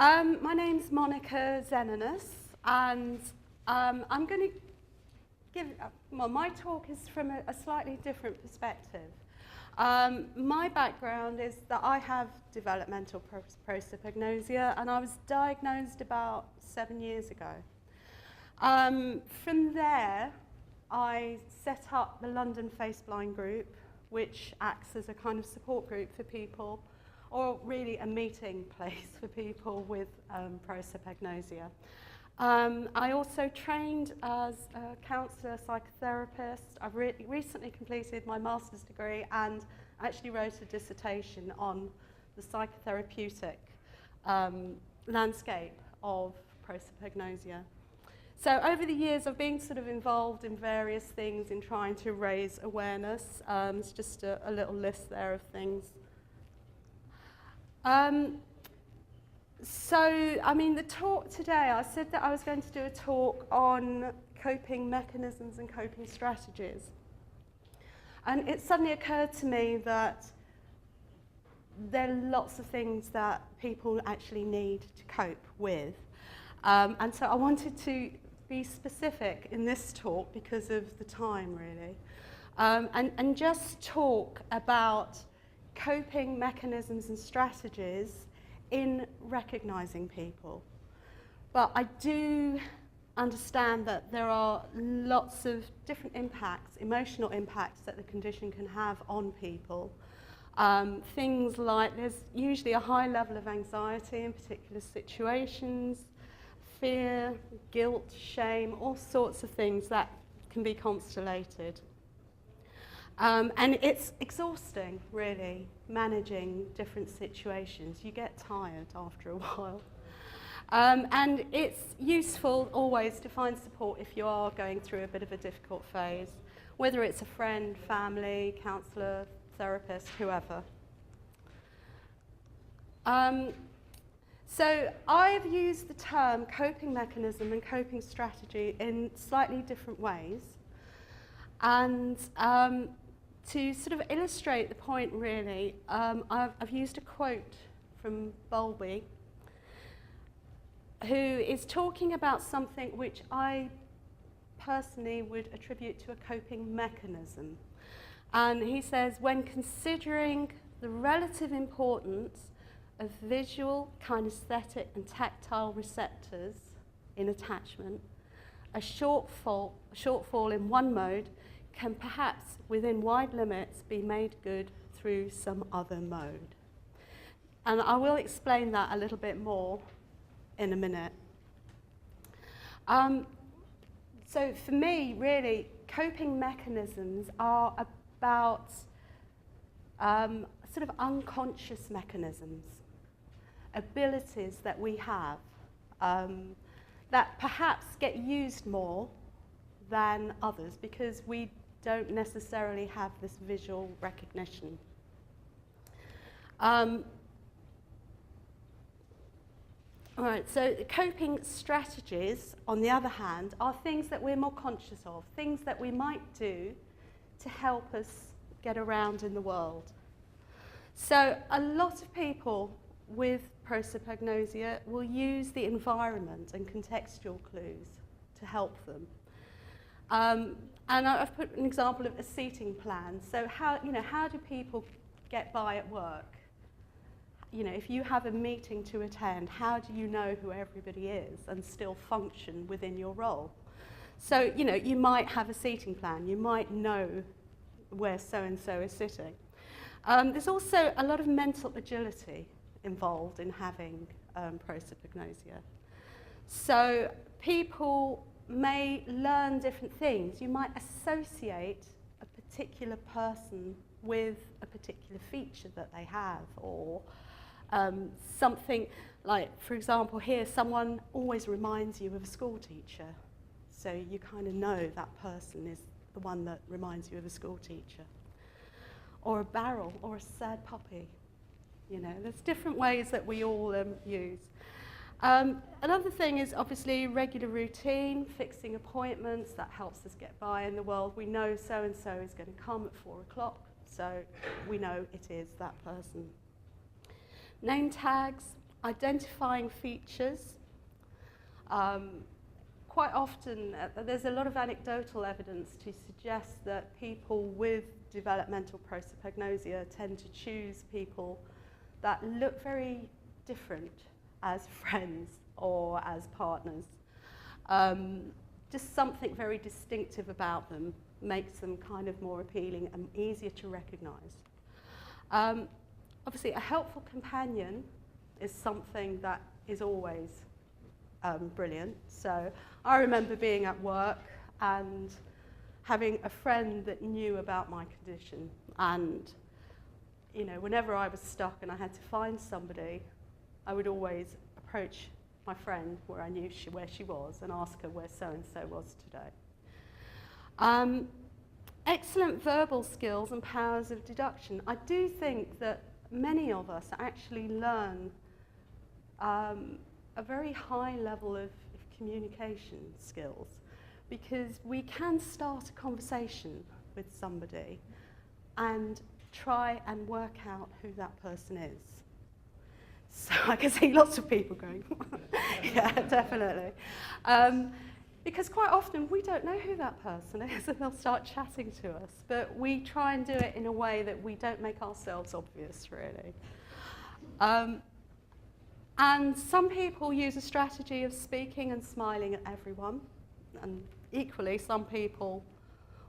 My name's Monica Zenonis, and I'm going to give, well, my talk is from a slightly different perspective. My background is that I have developmental prosopagnosia, and I was diagnosed about 7 years ago. From there, I set up the London Face Blind Group, which acts as a kind of support group for people, or really a meeting place for people with prosopagnosia. I also trained as a counsellor, psychotherapist. I've recently completed my master's degree and actually wrote a dissertation on the psychotherapeutic landscape of prosopagnosia. So over the years, I've been sort of involved in various things in trying to raise awareness. It's just a little list there of things. The talk today, I said that I was going to do a talk on coping mechanisms and coping strategies. And it suddenly occurred to me that there are lots of things that people actually need to cope with. And so I wanted to be specific in this talk because of the time, really, and just talk about coping mechanisms and strategies in recognizing people. But I do understand that there are lots of different impacts, emotional impacts that the condition can have on people. Things like there's usually a high level of anxiety in particular situations, fear, guilt, shame, all sorts of things that can be constellated. And it's exhausting, really, managing different situations. You get tired after a while. And it's useful always to find support if you are going through a bit of a difficult phase, whether it's a friend, family, counsellor, therapist, whoever. So I've used the term coping mechanism and coping strategy in slightly different ways. And to sort of illustrate the point, really, I've used a quote from Bowlby, who is talking about something which I personally would attribute to a coping mechanism. And he says, when considering the relative importance of visual, kinesthetic and tactile receptors in attachment, a shortfall in one mode can perhaps, within wide limits, be made good through some other mode. And I will explain that a little bit more in a minute. So for me, really, coping mechanisms are about sort of unconscious mechanisms, abilities that we have that perhaps get used more than others because we don't necessarily have this visual recognition. All right, so coping strategies, on the other hand, are things that we're more conscious of, things that we might do to help us get around in the world. So a lot of people with prosopagnosia will use the environment and contextual clues to help them. And I've put an example of a seating plan. So how do people get by at work? You know, if you have a meeting to attend, how do you know who everybody is and still function within your role? So, you know, you might have a seating plan. You might know where so-and-so is sitting. There's also a lot of mental agility involved in having prosopagnosia. So people may learn different things. You might associate a particular person with a particular feature that they have, or something like, for example, here, someone always reminds you of a school teacher. So you kind of know that person is the one that reminds you of a school teacher. Or a barrel, or a sad puppy. You know, there's different ways that we all use. Another thing is obviously regular routine, fixing appointments. That helps us get by in the world. We know so-and-so is going to come at 4 o'clock, so we know it is that person. Name tags, identifying features. Quite often, there's a lot of anecdotal evidence to suggest that people with developmental prosopagnosia tend to choose people that look very different as friends or as partners. Just something very distinctive about them makes them kind of more appealing and easier to recognise. Obviously, a helpful companion is something that is always brilliant. So I remember being at work and having a friend that knew about my condition, and you know, whenever I was stuck and I had to find somebody, I would always approach my friend where I knew where she was and ask her where so-and-so was today. Excellent verbal skills and powers of deduction. I do think that many of us actually learn a very high level of communication skills, because we can start a conversation with somebody and try and work out who that person is. So I can see lots of people going, yeah, definitely. Because quite often we don't know who that person is, and they'll start chatting to us. But we try and do it in a way that we don't make ourselves obvious, really. And some people use a strategy of speaking and smiling at everyone. And equally, some people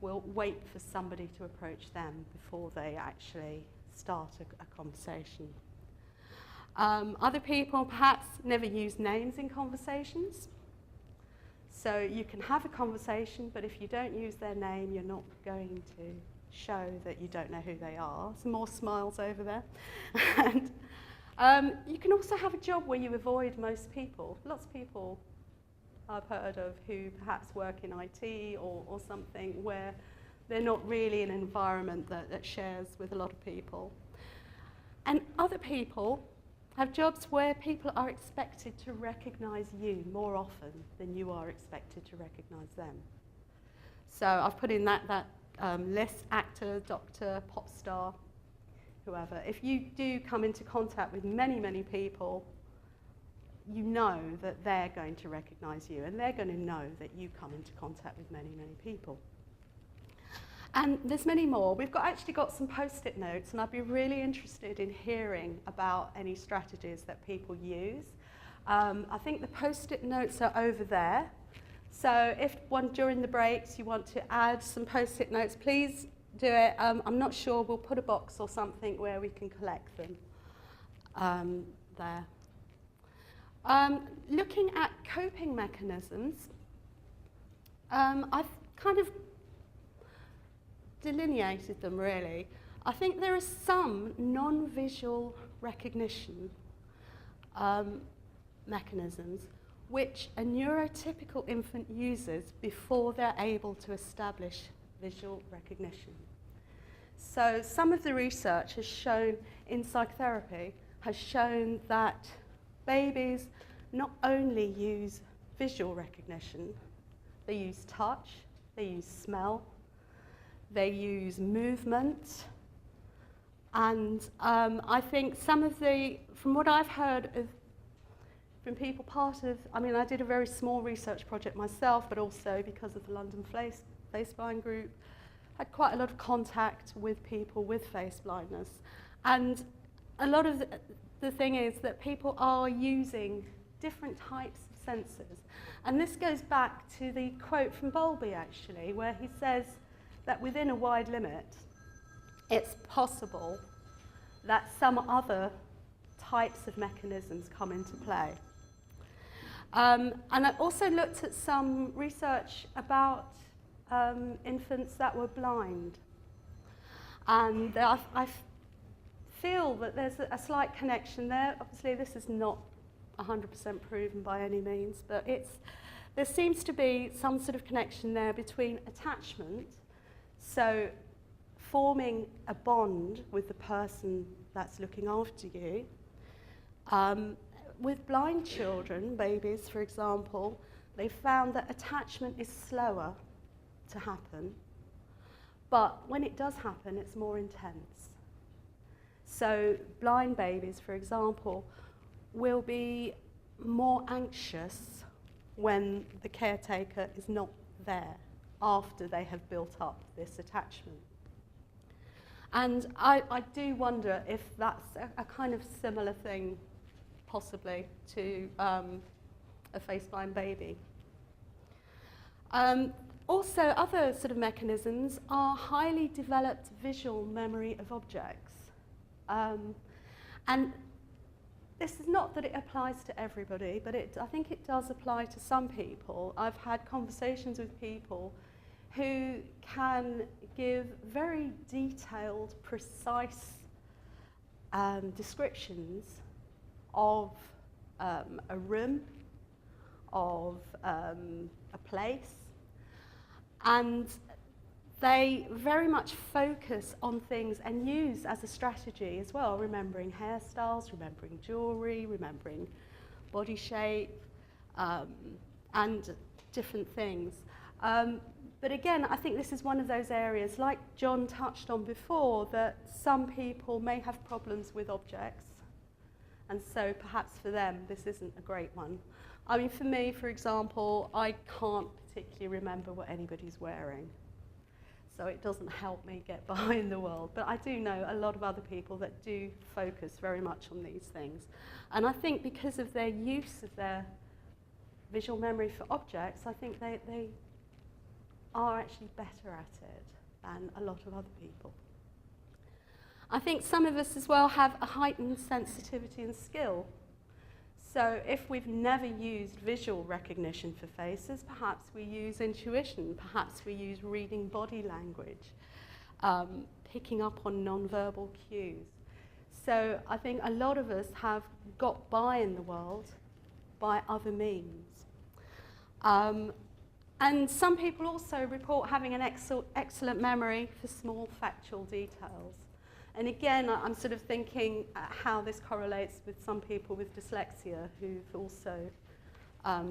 will wait for somebody to approach them before they actually start a conversation. Other people perhaps never use names in conversations. So you can have a conversation, but if you don't use their name, you're not going to show that you don't know who they are. Some more smiles over there. And you can also have a job where you avoid most people. Lots of people I've heard of who perhaps work in IT or something where they're not really in an environment that shares with a lot of people. And other people have jobs where people are expected to recognise you more often than you are expected to recognise them. So I've put in that list: actor, doctor, pop star, whoever. If you do come into contact with many, many people, you know that they're going to recognise you, and they're going to know that you come into contact with many, many people. And there's many more. We've actually got some post-it notes, and I'd be really interested in hearing about any strategies that people use. I think the post-it notes are over there. So if during the breaks you want to add some post-it notes, please do it. I'm not sure, we'll put a box or something where we can collect them there. Looking at coping mechanisms, I've kind of delineated them, really. I think there are some non-visual recognition mechanisms which a neurotypical infant uses before they're able to establish visual recognition. So some of the research has shown in psychotherapy has shown that babies not only use visual recognition, they use touch, they use smell, they use movement, and I think some of from what I've heard from people I did a very small research project myself, but also because of the London Face Blind Group, had quite a lot of contact with people with face blindness. And a lot of the thing is that people are using different types of sensors. And this goes back to the quote from Bowlby, actually, where he says that within a wide limit, it's possible that some other types of mechanisms come into play. And I also looked at some research about infants that were blind. And I feel that there's a slight connection there. Obviously, this is not 100% proven by any means, but there seems to be some sort of connection there between attachment, so forming a bond with the person that's looking after you. With blind children, babies for example, they found that attachment is slower to happen, but when it does happen, it's more intense. So blind babies, for example, will be more anxious when the caretaker is not there after they have built up this attachment. And I do wonder if that's a kind of similar thing, possibly, to a face-blind baby. Also, other sort of mechanisms are highly developed visual memory of objects. And this is not that it applies to everybody, but I think it does apply to some people. I've had conversations with people who can give very detailed, precise descriptions of a room, of a place, and they very much focus on things and use as a strategy as well, remembering hairstyles, remembering jewellery, remembering body shape, and different things. But again, I think this is one of those areas, like John touched on before, that some people may have problems with objects, and so perhaps for them this isn't a great one. I mean, for me, for example, I can't particularly remember what anybody's wearing, so it doesn't help me get by in the world. But I do know a lot of other people that do focus very much on these things. And I think because of their use of their visual memory for objects, I think they are actually better at it than a lot of other people. I think some of us as well have a heightened sensitivity and skill. So if we've never used visual recognition for faces, perhaps we use intuition, perhaps we use reading body language, picking up on non-verbal cues. So I think a lot of us have got by in the world by other means. And some people also report having an excellent memory for small factual details. And again, I'm sort of thinking how this correlates with some people with dyslexia who've also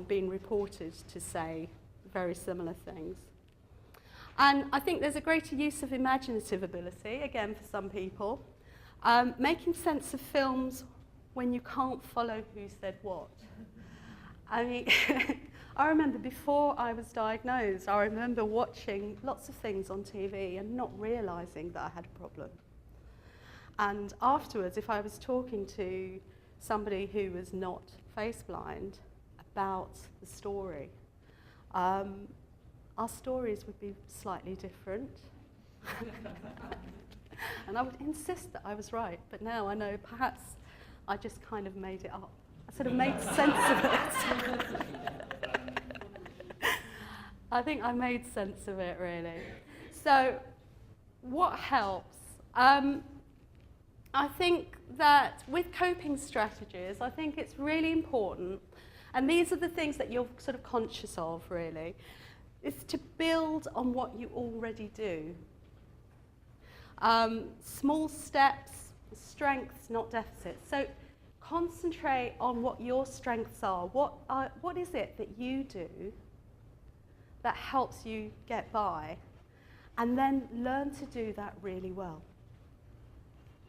been reported to say very similar things. And I think there's a greater use of imaginative ability, again for some people. Making sense of films when you can't follow who said what. I mean, I remember before I was diagnosed, I remember watching lots of things on TV and not realising that I had a problem. And afterwards, if I was talking to somebody who was not face blind about the story, our stories would be slightly different. And I would insist that I was right, but now I know perhaps I just kind of made it up. I sort of made sense of it. I think I made sense of it, really. So what helps? I think that with coping strategies, I think it's really important, and these are the things that you're sort of conscious of, really, is to build on what you already do. Small steps, strengths, not deficits. So concentrate on what your strengths are. What is it that you do that helps you get by? And then learn to do that really well.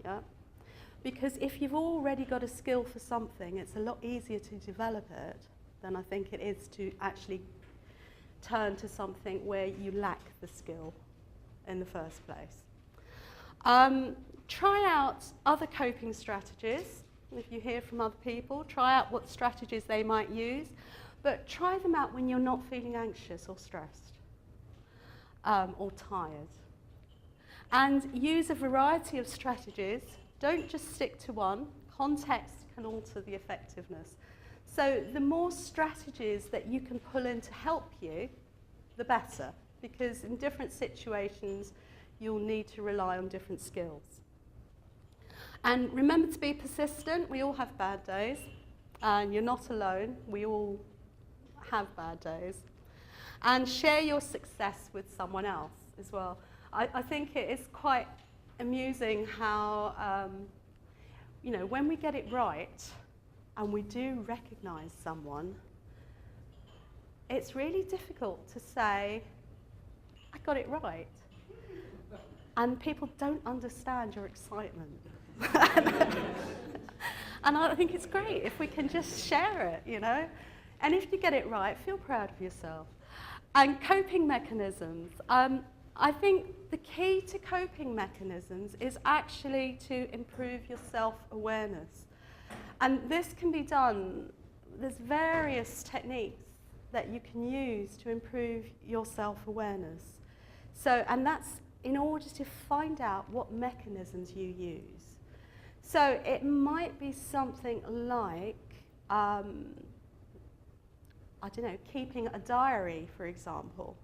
Yeah? Because if you've already got a skill for something, it's a lot easier to develop it than I think it is to actually turn to something where you lack the skill in the first place. Try out other coping strategies. If you hear from other people, try out what strategies they might use, but try them out when you're not feeling anxious or stressed or tired. And use a variety of strategies. Don't just stick to one. Context can alter the effectiveness. So the more strategies that you can pull in to help you, the better, because in different situations, you'll need to rely on different skills. And remember to be persistent. We all have bad days, and you're not alone. We all have bad days. And share your success with someone else as well. I think it is quite amusing how, when we get it right and we do recognise someone, it's really difficult to say, I got it right. And people don't understand your excitement. And I think it's great if we can just share it, you know. And if you get it right, feel proud of yourself. And coping mechanisms. I think the key to coping mechanisms is actually to improve your self-awareness. And this can be done, there's various techniques that you can use to improve your self-awareness. So, and that's in order to find out what mechanisms you use. So it might be something like, I don't know, keeping a diary, for example,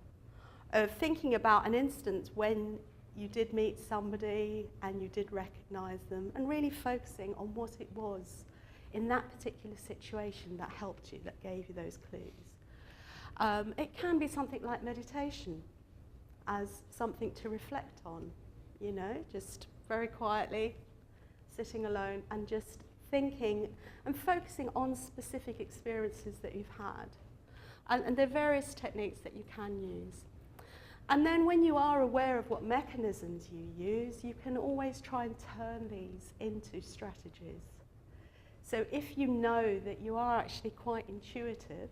of thinking about an instance when you did meet somebody and you did recognise them, and really focusing on what it was in that particular situation that helped you, that gave you those clues. It can be something like meditation as something to reflect on, you know, just very quietly, sitting alone and just thinking and focusing on specific experiences that you've had. And there are various techniques that you can use. And then when you are aware of what mechanisms you use, you can always try and turn these into strategies. So if you know that you are actually quite intuitive,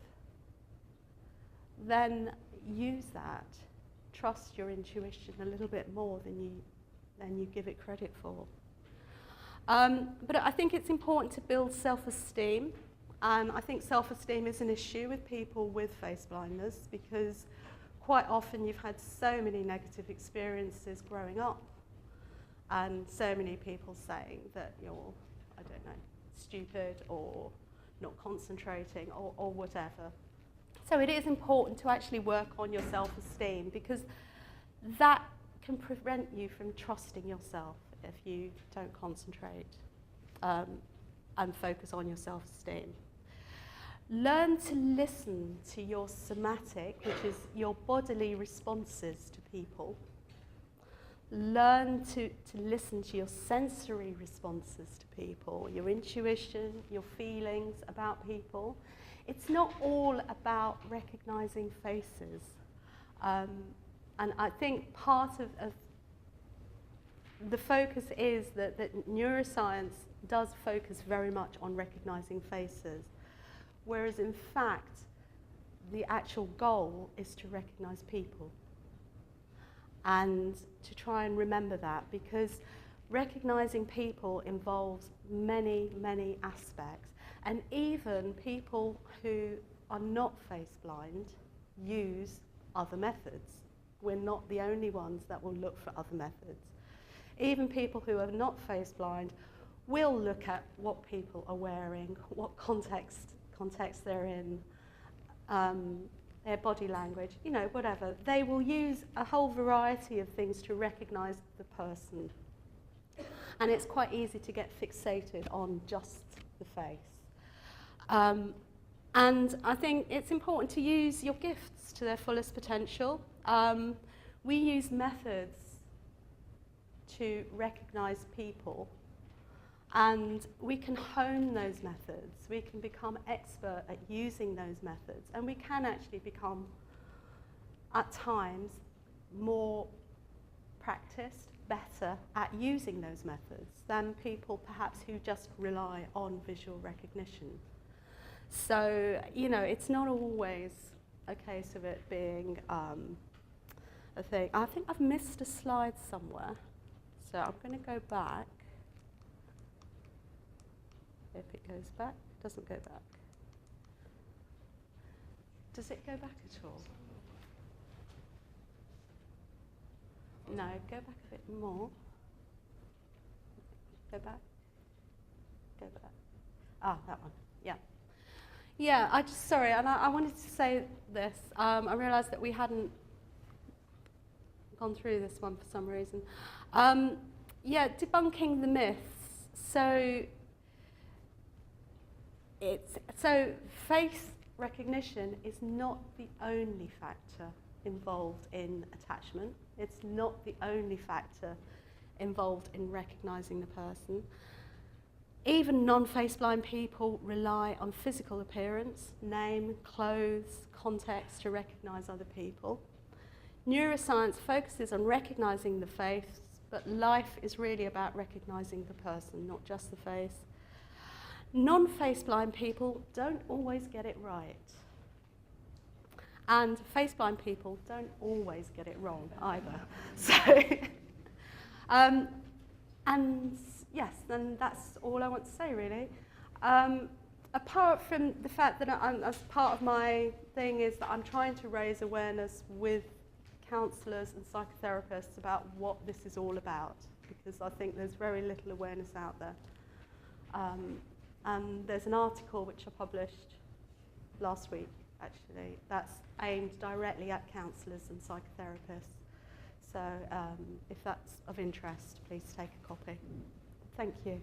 then use that. Trust your intuition a little bit more than you give it credit for. But I think it's important to build self-esteem. And I think self-esteem is an issue with people with face blindness, because quite often you've had so many negative experiences growing up, and so many people saying that you're, I don't know, stupid or not concentrating or whatever. So it is important to actually work on your self-esteem, because that can prevent you from trusting yourself if you don't concentrate and focus on your self-esteem. Learn to listen to your somatic, which is your bodily responses to people. Learn to listen to your sensory responses to people, your intuition, your feelings about people. It's not all about recognizing faces. And I think part of the focus is that neuroscience does focus very much on recognizing faces, whereas in fact, the actual goal is to recognize people. And to try and remember that, because recognizing people involves many, many aspects. And even people who are not face blind use other methods. We're not the only ones that will look for other methods. Even people who are not face blind will look at what people are wearing, what context they're in, their body language, you know, whatever. They will use a whole variety of things to recognize the person. And it's quite easy to get fixated on just the face. And I think it's important to use your gifts to their fullest potential. We use methods to recognize people, and we can hone those methods. We can become expert at using those methods, and we can actually become, at times, more practiced, better at using those methods than people perhaps who just rely on visual recognition. So, you know, it's not always a case of it being a thing. I think I've missed a slide somewhere, so I'm going to go back. If it goes back, it doesn't go back. Does it go back at all? No, go back a bit more. Go back. Go back. Ah, that one. Yeah. Yeah, sorry, and I wanted to say this. I realised that we hadn't gone through this one for some reason. Yeah, debunking the myths. So face recognition is not the only factor involved in attachment. It's not the only factor involved in recognizing the person. Even non-face blind people rely on physical appearance, name, clothes, context to recognize other people. Neuroscience focuses on recognizing the face, but life is really about recognizing the person, not just the face. Non-face blind people don't always get it right. And face blind people don't always get it wrong either. So, and yes, then that's all I want to say really. Apart from the fact that as part of my thing is that I'm trying to raise awareness with counsellors and psychotherapists about what this is all about, because I think there's very little awareness out there. And there's an article which I published last week, actually, that's aimed directly at counsellors and psychotherapists. So if that's of interest, please take a copy. Thank you.